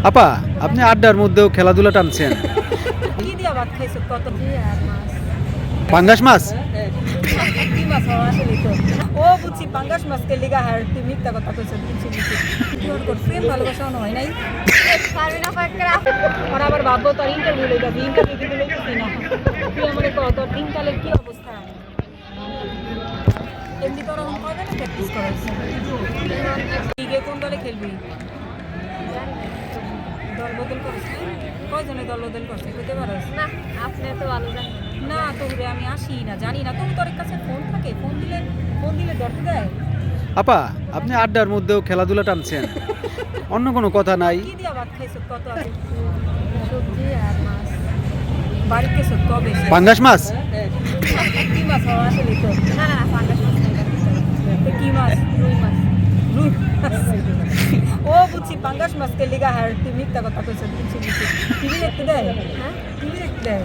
আপা, আপনি আড্ডার মধ্যেও খেলাধুলা টানছেন। কি দিয়া ভাত খাইছো কত আর মাছ পাঙ্গাস মাছ? কি মাছ হওয়া আসলে তো ও বুঝছি পাঙ্গাস মাছকে লিগা হার তুই মিথ্যা কথা কইছো বুঝছি কি ওর কর প্রেম ভালোবাসা হয় নাই পারবে না কয়েকটা ওরা আবার ভাববো তোর ইন্টারভিউ লইবা ইন্টারভিউ কিন্তু লইতেছি না তুই আমাকে কও তোর দিনকালের কি অবস্থা এমনি তোর এখন কয়টা প্র্যাকটিস করাস লিগে কোন দলে খেলবি দল বদল করিস কয়জনে দল বদল করছে কইতে পারস না আপনি তো ভালো জানেন না তোরে আমি আসি না জানি না তুমি তোর কাছে ফোন থাকে ফোন দিলে ধরতে দেয় আপা, আপনি আড্ডার মধ্যেও খেলাধুলা টানছেন, অন্য কোনো কথা নাই? কি দিয়া ভাত খাইছো কত আছে সবজি আর মাছ বাড়িতে গেছো কবে পাঙ্গাস মাছ? কি মাছ হওয়া আসলে তো না না পাঙ্গাস মাছ তো কি মাছ রুই মাছ রুই মাছ। ও বুঝছি পাঙ্গাস মাছকে লিগা হার তুই মিথ্যা কথা কইছো বুঝছি টিভি দেখতে দেয় হ্যাঁ টিভি দেখতে দেয়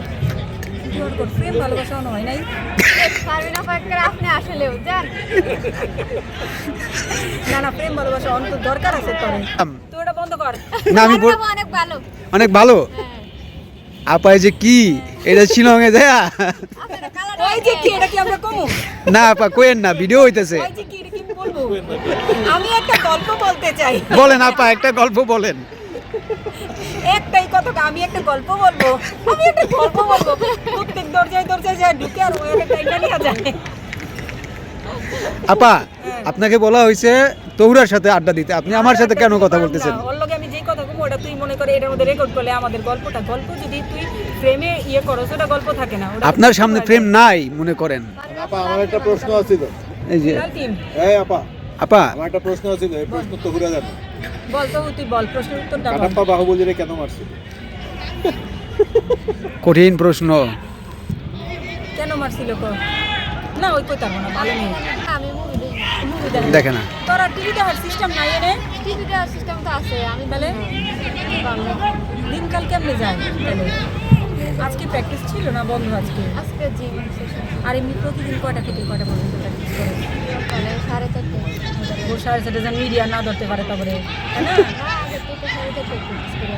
কি ওর কর প্রেম ভালোবাসা হয় নাই পারবে না কয়েকটা আপনি আসলেও জান না না প্রেম ভালোবাসা অন্তর দরকার আছে তোর তুই ওটা বন্ধ কর না, আমি অনেক ভালো অনেক ভালো। হ্যাঁ আপা, এই যে কি এটা শিলংয়ে যায়? আপনারা কালার ওই যে কি এটা কি আমরা কমু না আপা, কোয়েন না, ভিডিও হইতেছে। ওই যে কি এটা কি বলবো আমি একটা গল্প বলতে চাই বলেন আপা, একটা গল্প বলেন। একটাই কথা আমি একটা গল্প বলবো প্রত্যেক দরজায় যায় ঢুকে আর ওই একটা টাইটা নিয়ে যায় আপা, আপনাকে বলা হয়েছে তৌরার সাথে আড্ডা দিতে, আপনি আমার সাথে কেন কথা বলতেছেন? ওর লগে আমি যেই কথা বলবো ওটা তুই মনে করে এটার মধ্যে রেকর্ড করলে আমাদের গল্প যদি তুই ফ্রেমে ইয়ে করো সেটা গল্প থাকে না ওটা আপনার সামনে ফ্রেম নাই মনে করেন। আপা, আমার একটা প্রশ্ন ছিল। এই যে টিম এই আপা, আপা, আমার একটা প্রশ্ন ছিল, এই প্রশ্ন তো ঘুরে যাবে। বল তো তুই বল প্রশ্নের উত্তরটা বল কাটাপ্পা বাহুবলীরে কেন মারছিল? কঠিন প্রশ্ন। কেন মারছিল কো না ওই কইতাম না ভালো নেই আমি মুভি দেখি মুভি দেখে না। তোরা টিভি দেখার সিস্টেম নাই এনে টিভি দেওয়ার সিস্টেম তো আছে আমি তাহলে বাংলা দিনকাল কেমনে যায় তাহলে আজকে প্র্যাকটিস ছিল না বন্ধ আজকে আজকে জিম সেশন আর এমনি প্রতিদিন কয়টা থেকে কয়টা পর্যন্ত প্র্যাকটিস করে সকালে 4:30 ও সাড়ে সাথে যেন মিডিয়া না ধরতে পারে তারপরে তাই না না আগে থেকে 4:30 প্র্যাকটিস করি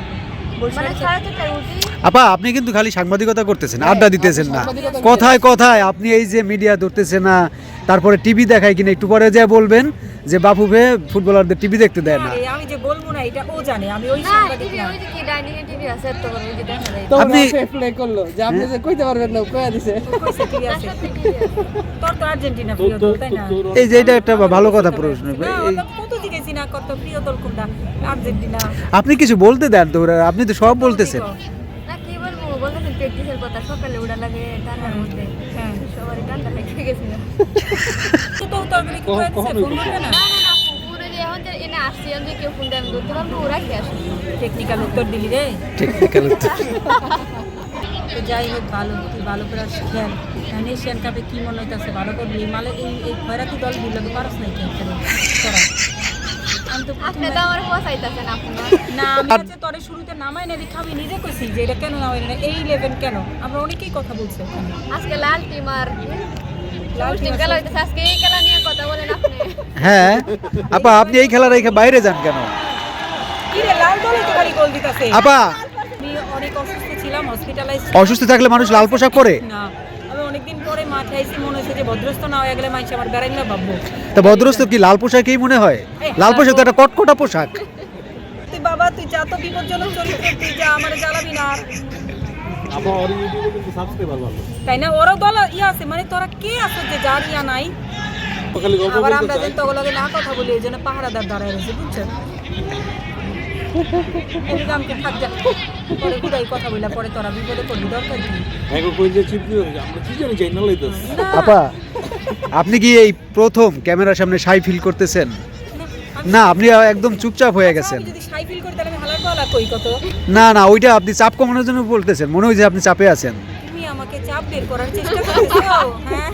বল মানে সাড়ে 4:30 উঠি আপা, আপনি কিন্তু খালি সাংবাদিকতা করতেছেন, আড্ডা দিতেছেন না। কথায় কথায় আপনি এই যে মিডিয়া ধরতেছে না, তারপরে টিভি দেখায় কিনা, একটু পরে যা বলবেন যে বাপু ভে ফুটবলারদের টিভি দেখতে দেয় না। আরে আমি যে বলবো না এটা ও জানে আমি ওই না সাংবাদিক টিভি না ওই যে কি ডাইনিং এ টিভি আছে তো বড় ওই যে দেখা যায় আপনি প্লে করলো যে আপনি যে কইতে পারবেন না কইয়া দিছে কইছে কি না আছে সত্যি টিভি আছে তোর তো আর্জেন্টিনা প্রিয় দল তাই না এই যে এটা একটা ভালো কথা প্রশ্ন। না ওটা কত দিকে চিনা কত প্রিয় দল কোনটা আর্জেন্টিনা আপনি কিছু বলতে দেন তো, ওরা আপনি তো সব বলতেছেন। না কি বলবো বলতেছেন প্র্যাকটিসের কথা সকালে উড়া লাগে ঠান্ডার মধ্যে হ্যাঁ সবারই ঠান্ডা লেগে গেছিল তো তো তরকারি কি কইতেছে ফোন করবে না না না না পুরো যে এখন যে এনে আসছি আমি কেউ ফোন দেন ধরতে পারবো ওরা কি আসে টেকনিক্যাল উত্তর দিলি রে টেকনিক্যাল উত্তর। তো যাই হোক ভালো তুই ভালো করে খেল এশিয়ান কাপে কি মনে হইতেছে ভালো করবি এই মালে এই খয়রাতি দল গুলো তো পারস নাই খেলতে তোরা আমি তো আপনি তো আমার পছাইতেছেন আপনার না আমি হচ্ছে তোরে শুরুতে নামাই না দেখে আমি নিজে কইছি যে এটা কেন নামাই না এই 11 কেন আমরা অনেকেই কথা বলছি ওখানে আজকে লাল টিম আর লাল লাল টিম team খেলা হইতেছে আজকে এই খেলা নিয়ে কথা বলেন আপনি হ্যাঁ আপা, আপনি এই খেলা রেখে বাইরে যান কেন? কি রে লাল দলই তো খালি গোল দিতাছে আপা, আমি অনেক অসুস্থ ছিলাম হসপিটালাইজ অসুস্থ থাকলে মানুষ লাল পোশাক পরে? না আমি অনেকদিন পরে মাঠে আইছি মনে হচ্ছে যে ভদ্রস্থ না হয়ে গেলে মানুষ আমার বেড়াই না ভাববো তা ভদ্রস্থ কি লাল পোশাকেই মনে হয়? লাল পোশাক তো একটা কটকটা পোশাক। তুই বাবা তুই যা তো বিপজ্জনক চরিত্র তুই যা আমার জ্বালাবি না আর। আপা, ওর ইউটিউবে কিন্তু সাবস্ক্রাইবার ভালো। তাই না ওরাও দল ইয়া আছে মানে তোরা কে আছো যে যার ইয়া নাই খালি গল্প আবার বলতে আমরা চাই। যেন তগলগে না কথা বলি এই জন্য পাহারাদার দাঁড়ায় রয়েছে বুঝছেন এদিকে থাক যা পরে খুদাই কথা বললা পরে তোরা বিপদে পড়বি দরকার কি এখন কই যে চিপ দিয়ে আমরা কি জানি চাই না লইতাস। না, আপা, আপনি কি এই প্রথম ক্যামেরার সামনে শাই ফিল করতেছেন? না, আপনি একদম চুপচাপ হয়ে গেছেন। আমি যদি সাই ফিল করি তাহলে আমি হালার পালা কই কত না না, ওইটা আপনি চাপ কমানোর জন্য বলতেছেন, মনে হয় যে আপনি চাপে আছেন। তুমি আমাকে চাপ বের করার চেষ্টা করতেছো হ্যাঁ